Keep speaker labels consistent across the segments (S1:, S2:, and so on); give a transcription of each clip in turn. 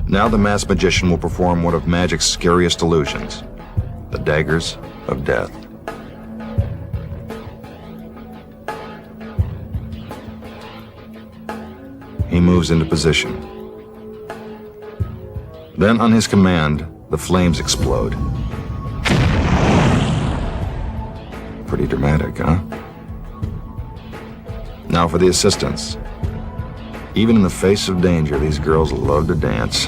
S1: Now the masked magician will perform one of magic's scariest illusions, the daggers of death. He moves into position. Then, on his command, the flames explode. Pretty dramatic, huh? Now for the assistants. Even in the face of danger, these girls love to dance.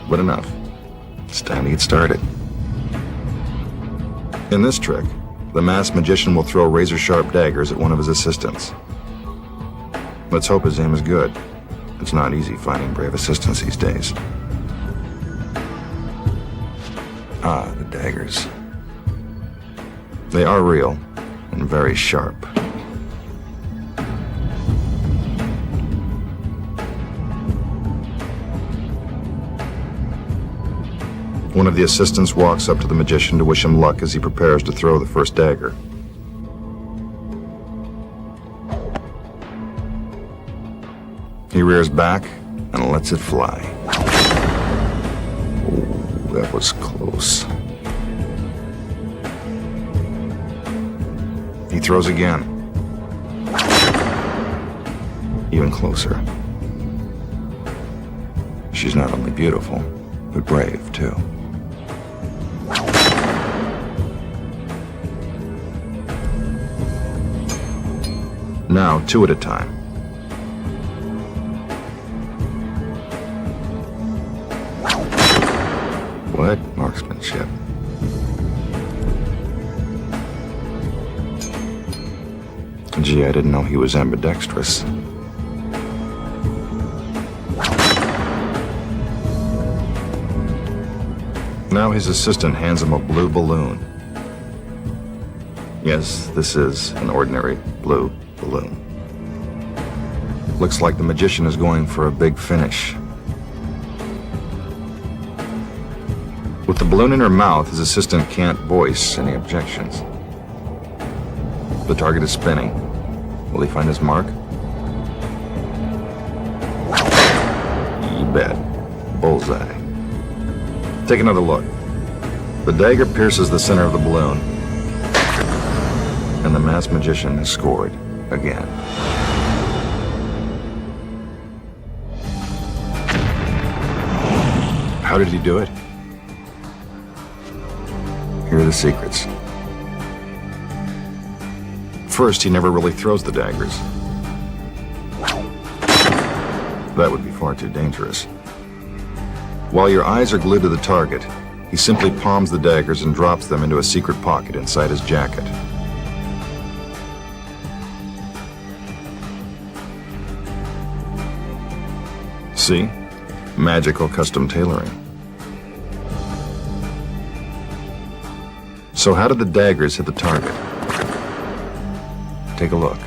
S1: But enough. It's time to get started. In this trick, the masked magician will throw razor-sharp daggers at one of his assistants. Let's hope his aim is good. It's not easy finding brave assistants these days. Ah, the daggers. They are real and very sharp. One of the assistants walks up to the magician to wish him luck as he prepares to throw the first dagger. He rears back and lets it fly. Oh, that was close. He throws again. Even closer. She's not only beautiful, but brave, too. Now, two at a time. What marksmanship? Gee, I didn't know he was ambidextrous. Now his assistant hands him a blue balloon. Yes, this is an ordinary blue balloon. Looks like the magician is going for a big finish. With the balloon in her mouth, his assistant can't voice any objections. The target is spinning. Will he find his mark? You bet. Bullseye. Take another look. The dagger pierces the center of the balloon, and the masked magician has scored again. How did he do it? Here are the secrets. First, he never really throws the daggers. That would be far too dangerous. While your eyes are glued to the target, he simply palms the daggers and drops them into a secret pocket inside his jacket. See? Magical custom tailoring. So how did the daggers hit the target? Take a look.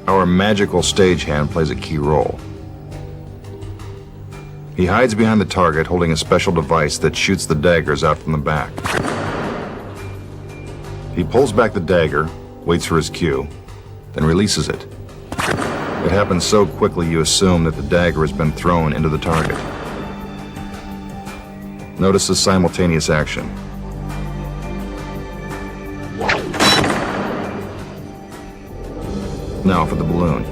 S1: Our magical stagehand plays a key role. He hides behind the target holding a special device that shoots the daggers out from the back. He pulls back the dagger, waits for his cue, then releases it. It happens so quickly you assume that the dagger has been thrown into the target. Notice the simultaneous action. Now for the balloon.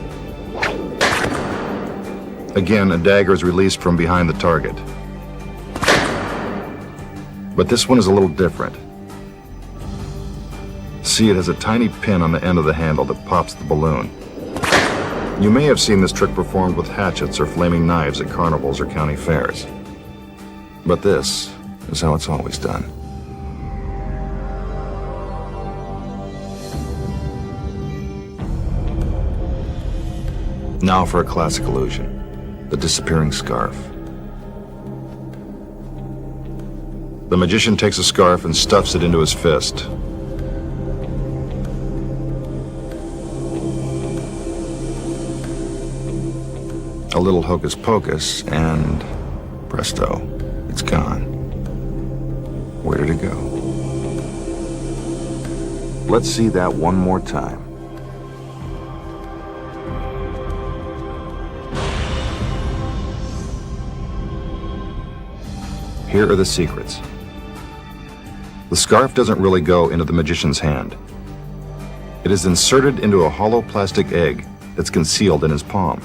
S1: Again, a dagger is released from behind the target. But this one is a little different. See, it has a tiny pin on the end of the handle that pops the balloon. You may have seen this trick performed with hatchets or flaming knives at carnivals or county fairs. But this is how it's always done. Now for a classic illusion, the disappearing scarf. The magician takes a scarf and stuffs it into his fist. A little hocus pocus, and presto, it's gone. Where did it go? Let's see that one more time. Here are the secrets. The scarf doesn't really go into the magician's hand. It is inserted into a hollow plastic egg that's concealed in his palm.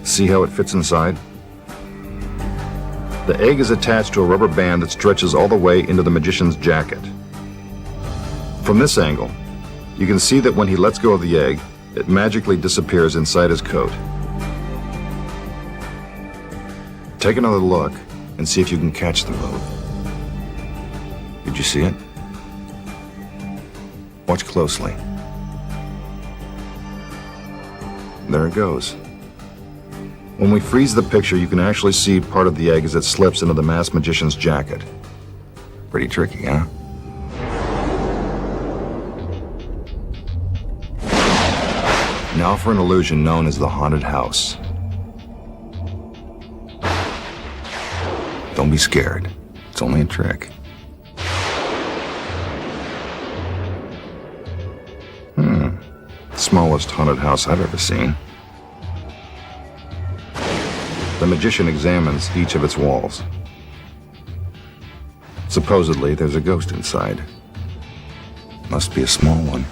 S1: See how it fits inside? The egg is attached to a rubber band that stretches all the way into the magician's jacket. From this angle, you can see that when he lets go of the egg, it magically disappears inside his coat. Take another look and see if you can catch the move. Did you see it? Watch closely. There it goes. When we freeze the picture, you can actually see part of the egg as it slips into the masked magician's jacket. Pretty tricky, huh? Now for an illusion known as the haunted house. Don't be scared. It's only a trick. Smallest haunted house I've ever seen. The magician examines each of its walls. Supposedly, there's a ghost inside. Must be a small one.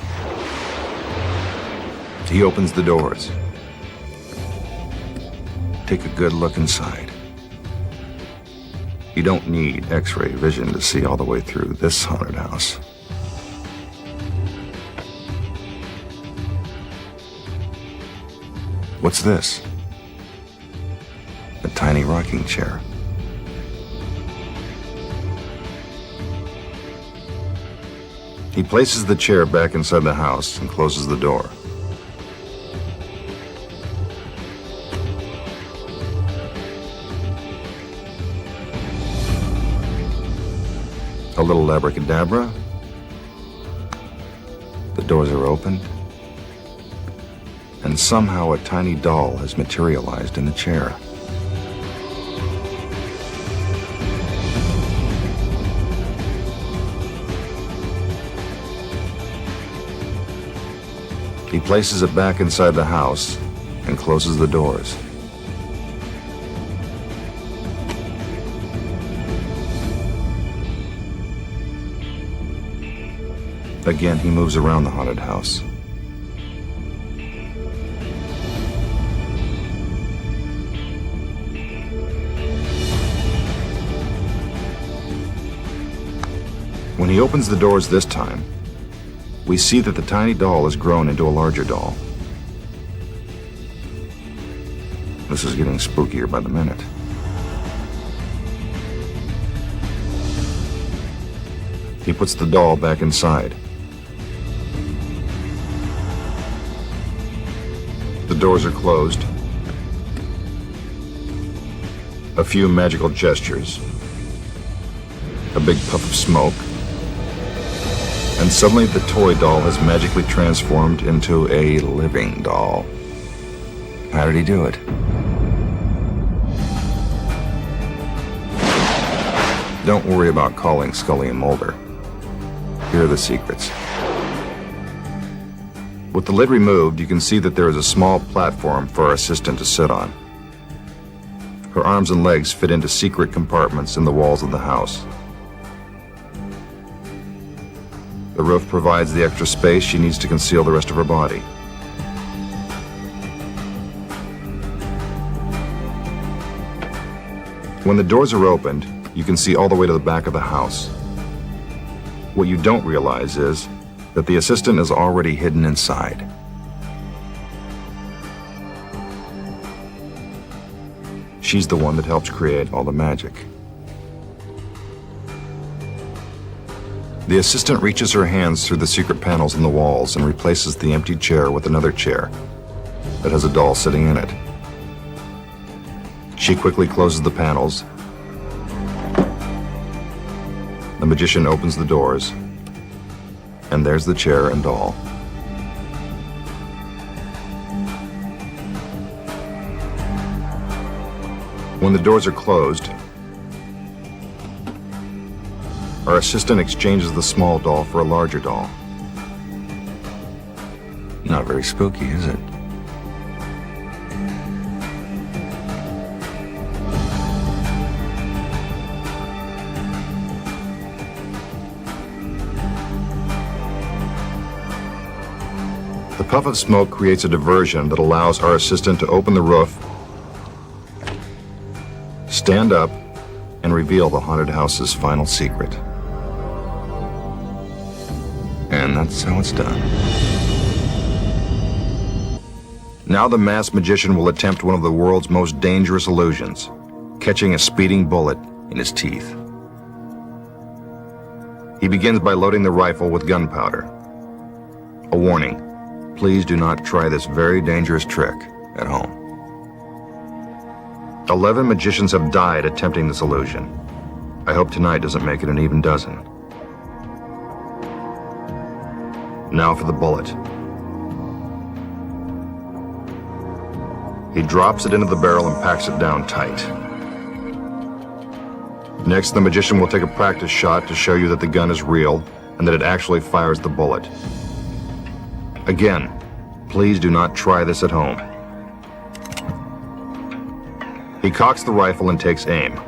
S1: He opens the doors. Take a good look inside. You don't need X-ray vision to see all the way through this haunted house. What's this? A tiny rocking chair. He places the chair back inside the house and closes the door. A little abracadabra. The doors are opened. And somehow a tiny doll has materialized in the chair. He places it back inside the house and closes the doors. Again, he moves around the haunted house. When he opens the doors this time, we see that the tiny doll has grown into a larger doll. This is getting spookier by the minute. He puts the doll back inside. The doors are closed. A few magical gestures. A big puff of smoke. And suddenly the toy doll has magically transformed into a living doll. How did he do it? Don't worry about calling Scully and Mulder. Here are the secrets. With the lid removed, you can see that there is a small platform for our assistant to sit on. Her arms and legs fit into secret compartments in the walls of the house. The roof provides the extra space she needs to conceal the rest of her body. When the doors are opened, you can see all the way to the back of the house. What you don't realize is that the assistant is already hidden inside. She's the one that helps create all the magic. The assistant reaches her hands through the secret panels in the walls and replaces the empty chair with another chair that has a doll sitting in it. She quickly closes the panels. The magician opens the doors, and there's the chair and doll. When the doors are closed, our assistant exchanges the small doll for a larger doll.
S2: Not very spooky, is it?
S1: The puff of smoke creates a diversion that allows our assistant to open the roof, stand up, and reveal the haunted house's final secret. And that's how it's done. Now the masked magician will attempt one of the world's most dangerous illusions, catching a speeding bullet in his teeth. He begins by loading the rifle with gunpowder. A warning. Please do not try this very dangerous trick at home. 11 magicians have died attempting this illusion. I hope tonight doesn't make it an even dozen. Now for the bullet. He drops it into the barrel and packs it down tight. Next, the magician will take a practice shot to show you that the gun is real and that it actually fires the bullet. Again, please do not try this at home. He cocks the rifle and takes aim.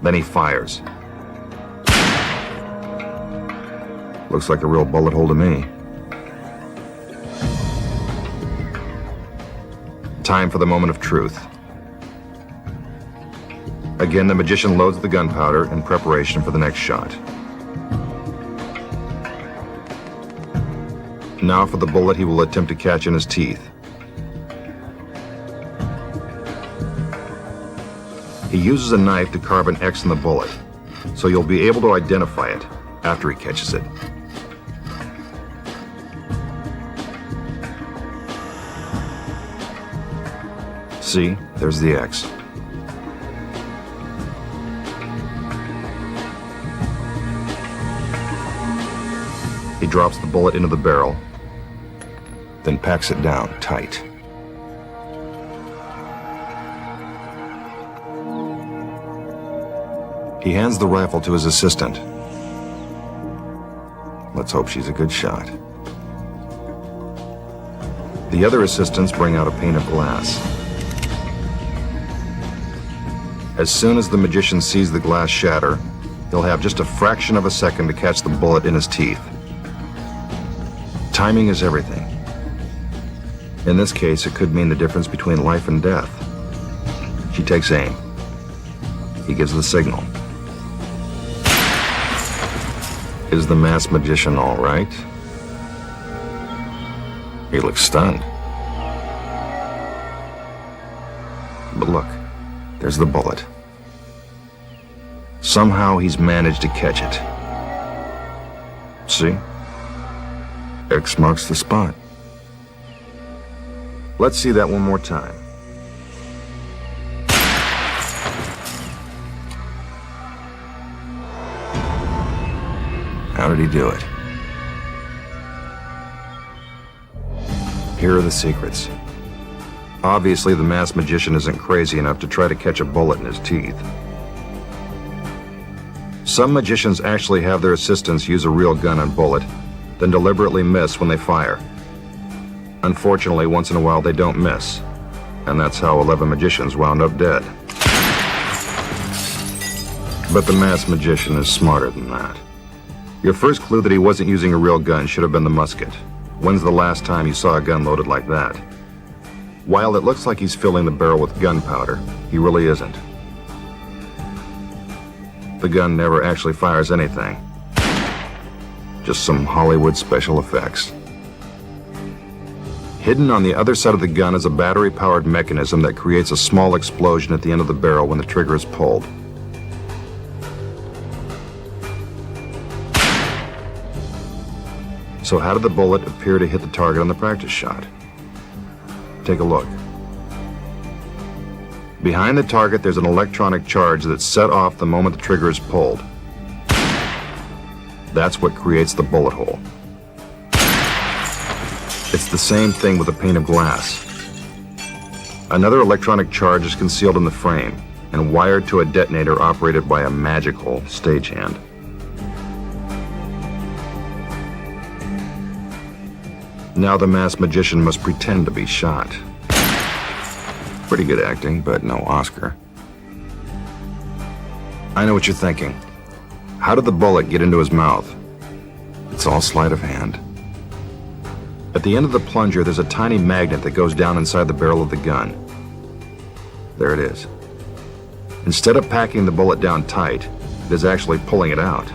S1: Then he fires. Looks like a real bullet hole to me. Time for the moment of truth. Again, the magician loads the gunpowder in preparation for the next shot. Now for the bullet he will attempt to catch in his teeth. He uses a knife to carve an X in the bullet, so you'll be able to identify it after he catches it. See, there's the X. He drops the bullet into the barrel, then packs it down tight. He hands the rifle to his assistant. Let's hope she's a good shot. The other assistants bring out a pane of glass. As soon as the magician sees the glass shatter, he'll have just a fraction of a second to catch the bullet in his teeth. Timing is everything. In this case, it could mean the difference between life and death. She takes aim. He gives the signal. Is the masked magician all right? He looks stunned. But look, there's the bullet. Somehow he's managed to catch it. See? X marks the spot. Let's see that one more time. How did he do it? Here are the secrets. Obviously, the masked magician isn't crazy enough to try to catch a bullet in his teeth. Some magicians actually have their assistants use a real gun and bullet, then deliberately miss when they fire. Unfortunately, once in a while they don't miss, and that's how 11 magicians wound up dead. But the masked magician is smarter than that. Your first clue that he wasn't using a real gun should have been the musket. When's the last time you saw a gun loaded like that? While it looks like he's filling the barrel with gunpowder, he really isn't. The gun never actually fires anything. Just some Hollywood special effects. Hidden on the other side of the gun is a battery-powered mechanism that creates a small explosion at the end of the barrel when the trigger is pulled. So how did the bullet appear to hit the target on the practice shot? Take a look. Behind the target, there's an electronic charge that's set off the moment the trigger is pulled. That's what creates the bullet hole. It's the same thing with a pane of glass. Another electronic charge is concealed in the frame, and wired to a detonator operated by a magical stagehand. Now the masked magician must pretend to be shot. Pretty good acting, but no Oscar. I know what you're thinking. How did the bullet get into his mouth? It's all sleight of hand. At the end of the plunger, there's a tiny magnet that goes down inside the barrel of the gun. There it is. Instead of packing the bullet down tight, it is actually pulling it out.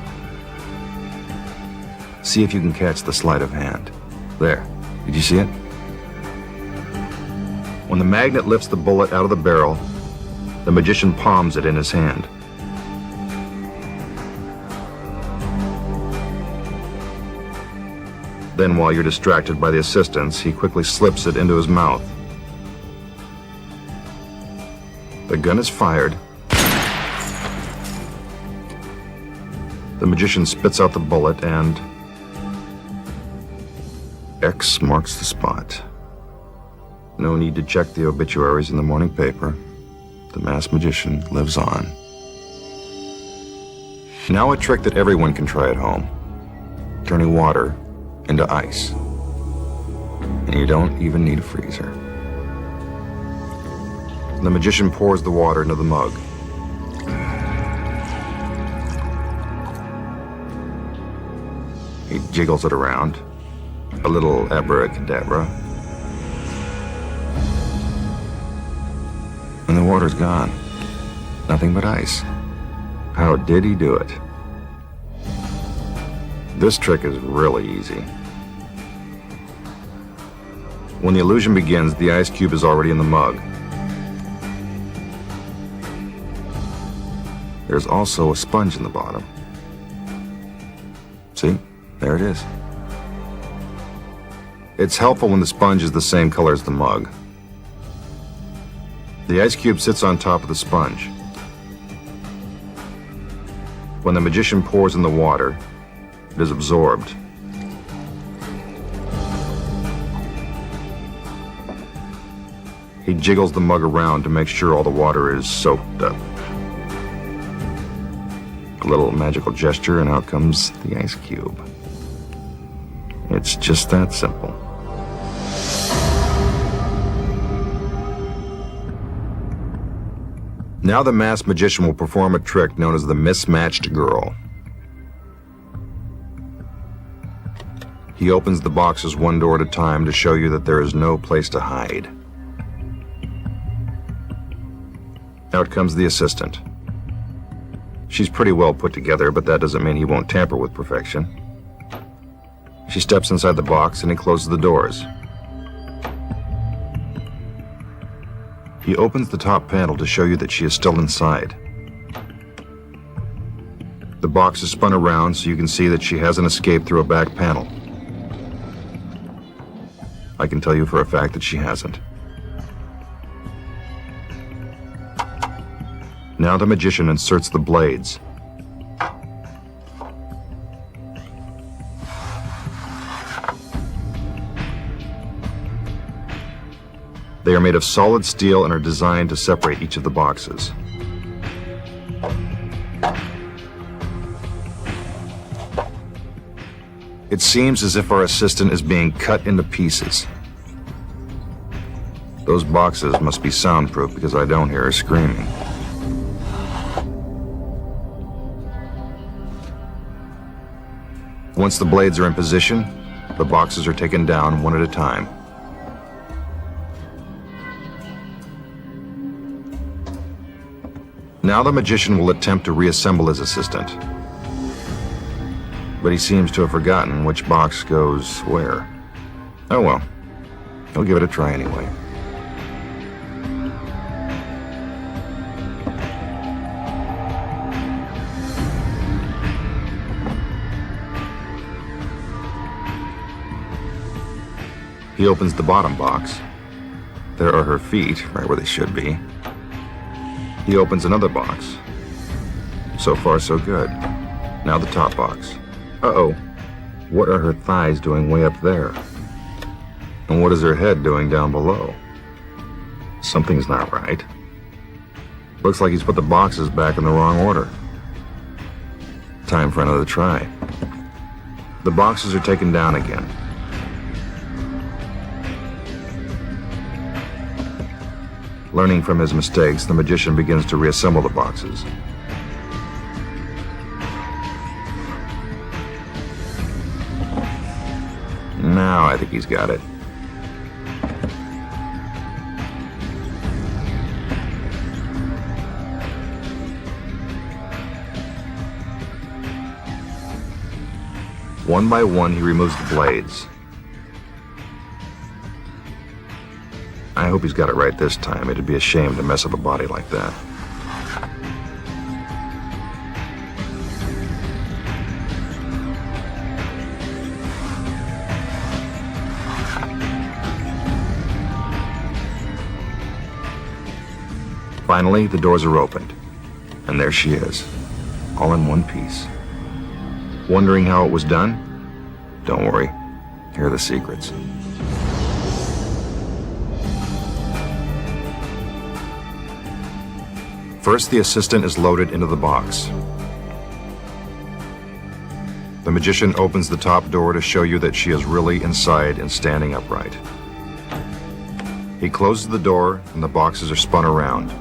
S1: See if you can catch the sleight of hand. There. Did you see it? When the magnet lifts the bullet out of the barrel, the magician palms it in his hand. Then, while you're distracted by the assistants, he quickly slips it into his mouth. The gun is fired. The magician spits out the bullet and X marks the spot. No need to check the obituaries in the morning paper. The masked magician lives on. Now a trick that everyone can try at home. Turning water into ice. And you don't even need a freezer. The magician pours the water into the mug. He jiggles it around. A little abracadabra. And the water's gone. Nothing but ice. How did he do it? This trick is really easy. When the illusion begins, the ice cube is already in the mug. There's also a sponge in the bottom. See? There it is. It's helpful when the sponge is the same color as the mug. The ice cube sits on top of the sponge. When the magician pours in the water, it is absorbed. He jiggles the mug around to make sure all the water is soaked up. A little magical gesture and out comes the ice cube. It's just that simple. Now the masked magician will perform a trick known as the mismatched girl. He opens the boxes one door at a time to show you that there is no place to hide. Out comes the assistant. She's pretty well put together, but that doesn't mean he won't tamper with perfection. She steps inside the box and he closes the doors. He opens the top panel to show you that she is still inside. The box is spun around so you can see that she hasn't escaped through a back panel. I can tell you for a fact that she hasn't. Now the magician inserts the blades. They are made of solid steel and are designed to separate each of the boxes. It seems as if our assistant is being cut into pieces. Those boxes must be soundproof because I don't hear her screaming. Once the blades are in position, the boxes are taken down one at a time. Now the magician will attempt to reassemble his assistant. But he seems to have forgotten which box goes where. Oh well, he'll give it a try anyway. He opens the bottom box. There are her feet, right where they should be. He opens another box. So far, so good. Now the top box. Uh-oh. What are her thighs doing way up there? And what is her head doing down below? Something's not right. Looks like he's put the boxes back in the wrong order. Time for another try. The boxes are taken down again. Learning from his mistakes, the magician begins to reassemble the boxes. Now I think he's got it. One by one, he removes the blades. I hope he's got it right this time. It'd be a shame to mess up a body like that. Finally, the doors are opened, and there she is, all in one piece. Wondering how it was done? Don't worry, here are the secrets. First, the assistant is loaded into the box. The magician opens the top door to show you that she is really inside and standing upright. He closes the door and the boxes are spun around.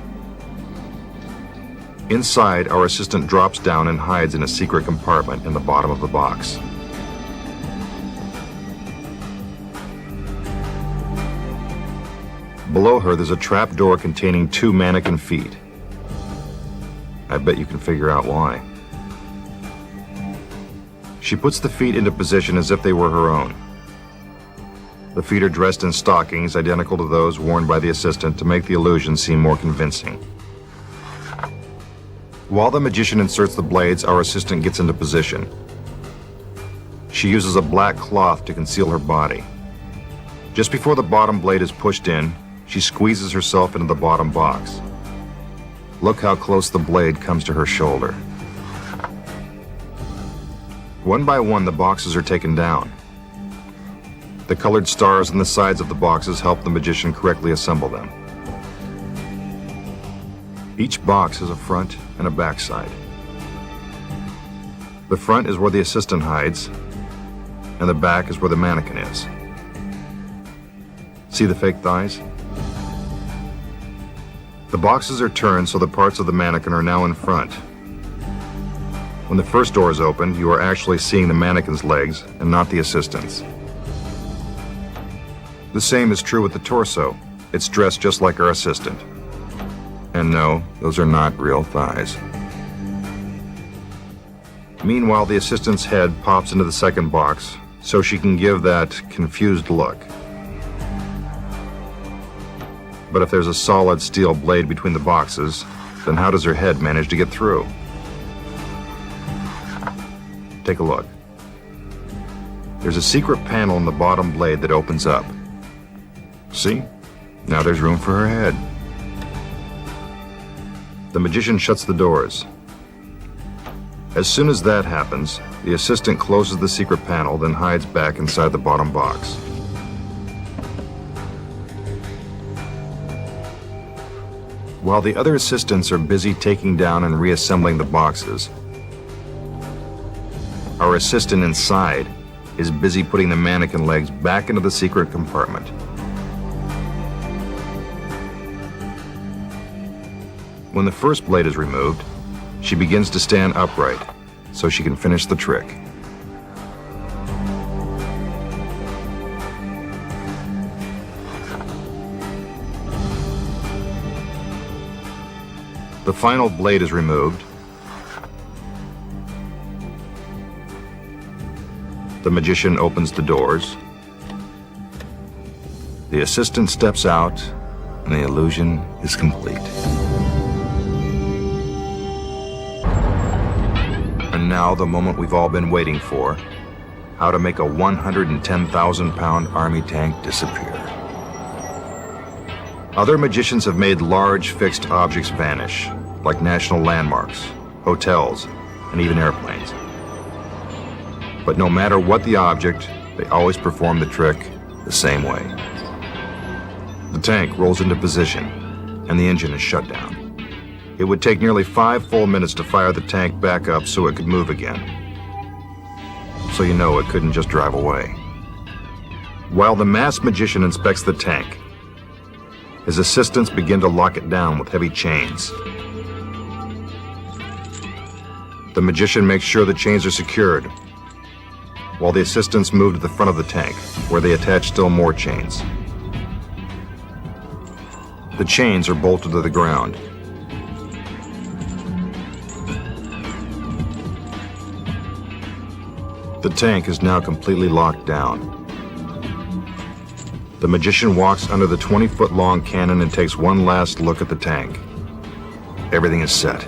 S1: Inside, our assistant drops down and hides in a secret compartment in the bottom of the box. Below her, there's a trap door containing 2 mannequin feet. I bet you can figure out why. She puts the feet into position as if they were her own. The feet are dressed in stockings identical to those worn by the assistant to make the illusion seem more convincing. While the magician inserts the blades, our assistant gets into position. She uses a black cloth to conceal her body. Just before the bottom blade is pushed in, she squeezes herself into the bottom box. Look how close the blade comes to her shoulder. One by one, the boxes are taken down. The colored stars on the sides of the boxes help the magician correctly assemble them. Each box has a front and a back side. The front is where the assistant hides, and the back is where the mannequin is. See the fake thighs? The boxes are turned so the parts of the mannequin are now in front. When the first door is opened, you are actually seeing the mannequin's legs and not the assistant's. The same is true with the torso. It's dressed just like our assistant. And no, those are not real thighs. Meanwhile, the assistant's head pops into the second box so she can give that confused look. But if there's a solid steel blade between the boxes, then how does her head manage to get through? Take a look. There's a secret panel in the bottom blade that opens up. See? Now there's room for her head. The magician shuts the doors. As soon as that happens, the assistant closes the secret panel, then hides back inside the bottom box. While the other assistants are busy taking down and reassembling the boxes, our assistant inside is busy putting the mannequin legs back into the secret compartment. When the first blade is removed, she begins to stand upright so she can finish the trick. The final blade is removed. The magician opens the doors. The assistant steps out, and the illusion is complete. And now the moment we've all been waiting for, how to make a 110,000-pound army tank disappear. Other magicians have made large fixed objects vanish, like national landmarks, hotels, and even airplanes. But no matter what the object, they always perform the trick the same way. The tank rolls into position, and the engine is shut down. It would take nearly 5 full minutes to fire the tank back up so it could move again. So you know it couldn't just drive away. While the masked magician inspects the tank, his assistants begin to lock it down with heavy chains. The magician makes sure the chains are secured, while the assistants move to the front of the tank, where they attach still more chains. The chains are bolted to the ground. The tank is now completely locked down. The magician walks under the 20-foot-long cannon and takes one last look at the tank. Everything is set.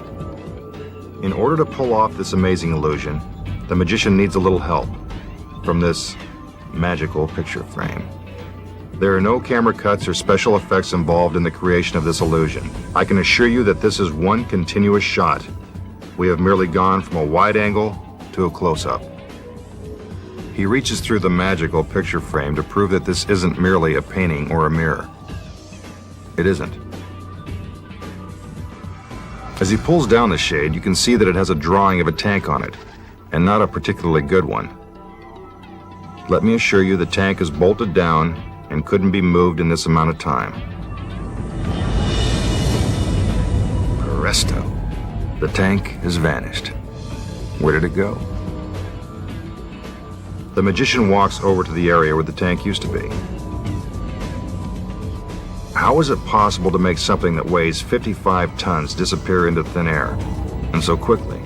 S1: In order to pull off this amazing illusion, the magician needs a little help from this magical picture frame. There are no camera cuts or special effects involved in the creation of this illusion. I can assure you that this is one continuous shot. We have merely gone from a wide angle to a close-up. He reaches through the magical picture frame to prove that this isn't merely a painting or a mirror. It isn't. As he pulls down the shade, you can see that it has a drawing of a tank on it, and not a particularly good one. Let me assure you the tank is bolted down and couldn't be moved in this amount of time. Presto. The tank has vanished. Where did it go? The magician walks over to the area where the tank used to be. How is it possible to make something that weighs 55 tons disappear into thin air, and so quickly?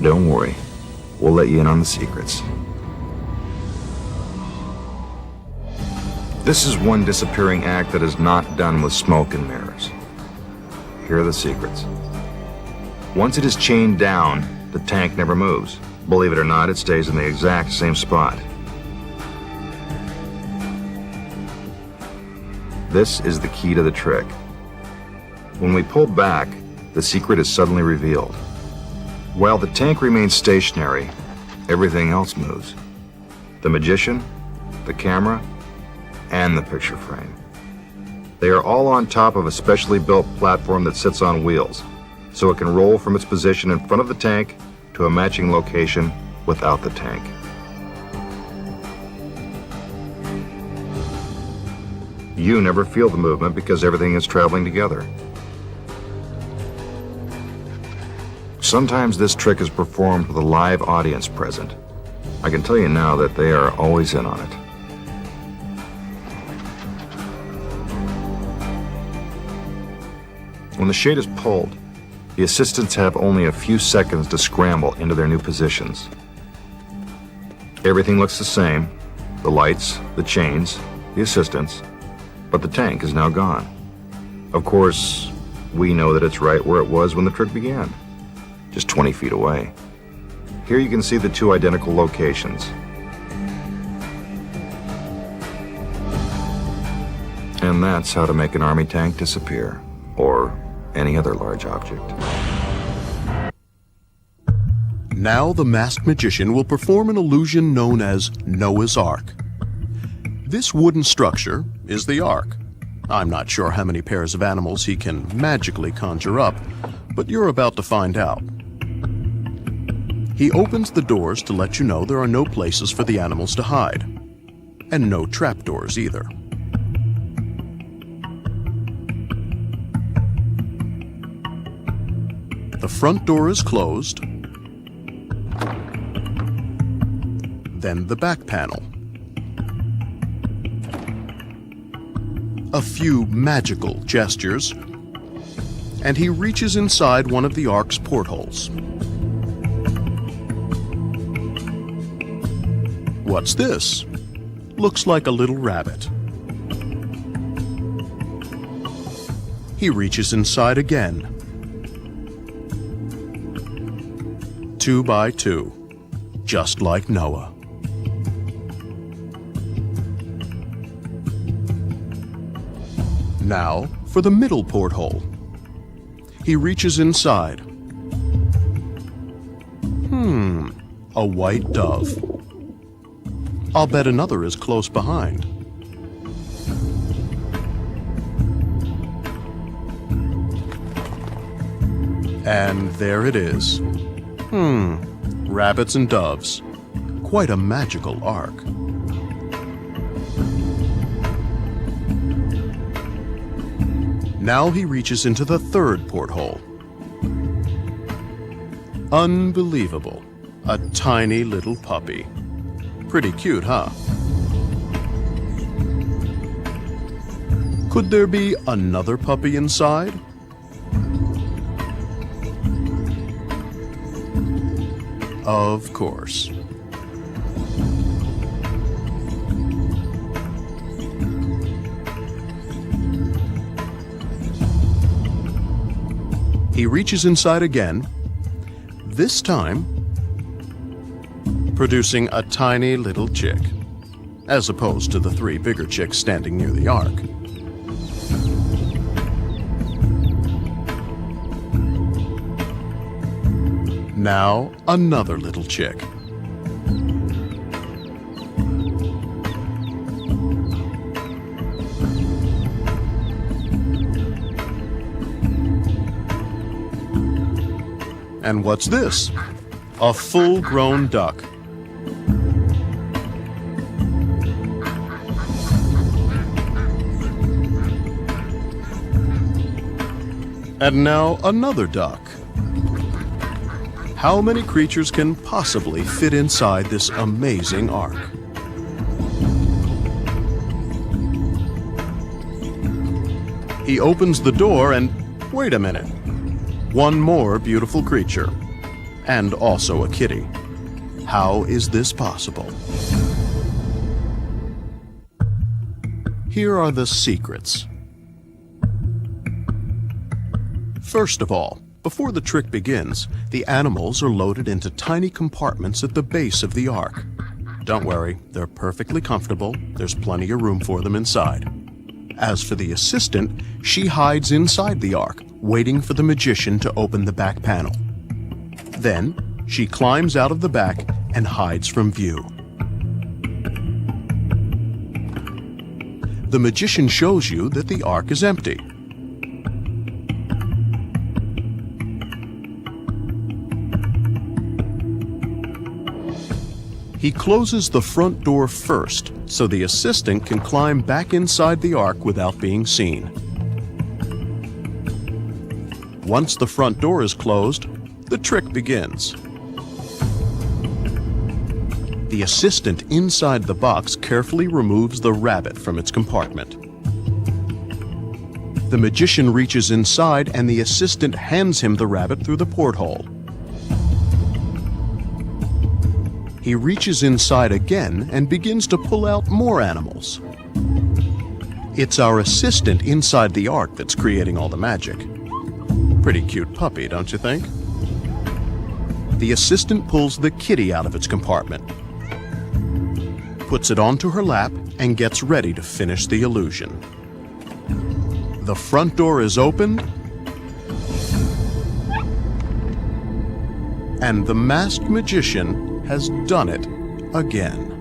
S1: Don't worry, we'll let you in on the secrets. This is one disappearing act that is not done with smoke and mirrors. Here are the secrets. Once it is chained down, the tank never moves. Believe it or not, it stays in the exact same spot. This is the key to the trick. When we pull back, the secret is suddenly revealed. While the tank remains stationary, everything else moves. The magician, the camera, and the picture frame. They are all on top of a specially built platform that sits on wheels, so it can roll from its position in front of the tank to a matching location without the tank. You never feel the movement because everything is traveling together. Sometimes this trick is performed with a live audience present. I can tell you now that they are always in on it. When the shade is pulled, the assistants have only a few seconds to scramble into their new positions. Everything looks the same: the lights, the chains, the assistants, but the tank is now gone. Of course, we know that it's right where it was when the trick began, just 20 feet away. Here you can see the two identical locations. And that's how to make an army tank disappear, or any other large object.
S3: Now the masked magician will perform an illusion known as Noah's Ark. This wooden structure is the Ark. I'm not sure how many pairs of animals he can magically conjure up, but you're about to find out. He opens the doors to let you know there are no places for the animals to hide, and no trapdoors either. The front door is closed, then the back panel. A few magical gestures, and he reaches inside one of the Ark's portholes. What's this? Looks like a little rabbit. He reaches inside again. 2 by 2, just like Noah. Now for the middle porthole. He reaches inside. A white dove. I'll bet another is close behind. And there it is. Rabbits and doves. Quite a magical ark. Now he reaches into the third porthole. Unbelievable. A tiny little puppy. Pretty cute, huh? Could there be another puppy inside? Of course. He reaches inside again, this time producing a tiny little chick, as opposed to the 3 bigger chicks standing near the ark. Now another little chick. And what's this? A full-grown duck. And now another duck. How many creatures can possibly fit inside this amazing ark? He opens the door and, wait a minute, one more beautiful creature, and also a kitty. How is this possible? Here are the secrets. First of all, before the trick begins, the animals are loaded into tiny compartments at the base of the ark. Don't worry, they're perfectly comfortable. There's plenty of room for them inside. As for the assistant, she hides inside the ark, waiting for the magician to open the back panel. Then, she climbs out of the back and hides from view. The magician shows you that the ark is empty. He closes the front door first, so the assistant can climb back inside the ark without being seen. Once the front door is closed, the trick begins. The assistant inside the box carefully removes the rabbit from its compartment. The magician reaches inside and the assistant hands him the rabbit through the porthole. He reaches inside again and begins to pull out more animals. It's our assistant inside the ark that's creating all the magic. Pretty cute puppy, don't you think? The assistant pulls the kitty out of its compartment, puts it onto her lap, and gets ready to finish the illusion. The front door is opened, and the masked magician has done it again.